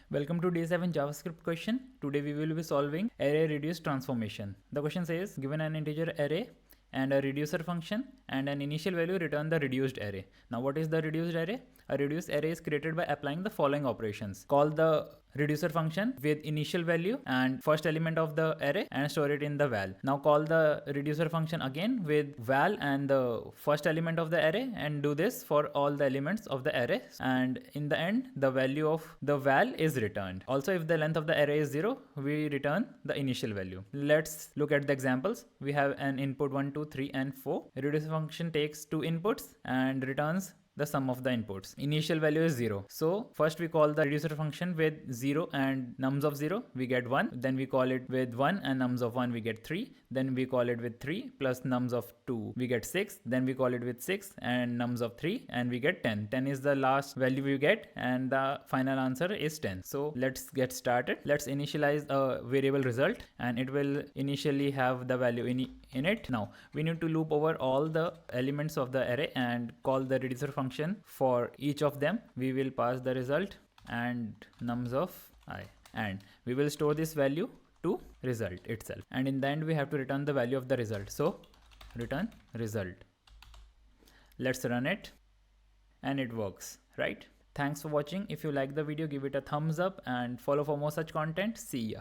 Welcome to day 7 JavaScript question. Today we will be solving array reduce transformation. The question says given an integer array and a reducer function and an initial value, return the reduced array. Now what is the reduced array? A reduced array is created by applying the following operations. Call the reducer function with initial value and first element of the array and store it in the val. Now call the reducer function again with val and the first element of the array and do this for all the elements of the array, and in the end the value of the val is returned. Also, if the length of the array is 0, we return the initial value. Let's look at the examples. We have an input 1, 2, 3 and 4. A reducer function takes 2 inputs and returns the sum of the inputs. Initial value is 0. So first we call the reducer function with 0 and nums of 0, we get 1. Then we call it with 1 and nums of 1, we get 3. Then we call it with 3 plus nums of 2, we get 6. Then we call it with 6 and nums of 3 and we get 10. 10 is the last value we get and the final answer is 10. So let's get started. Let's initialize a variable result and it will initially have the value in it. Now we need to loop over all the elements of the array and call the reducer function for each of them. We will pass the result and nums of I, and we will store this value to result itself, and in the end we have to return the value of the result. So return result. Let's run it and it works, right? Thanks for watching. If you like the video, give it a thumbs up and follow for more such content. See ya.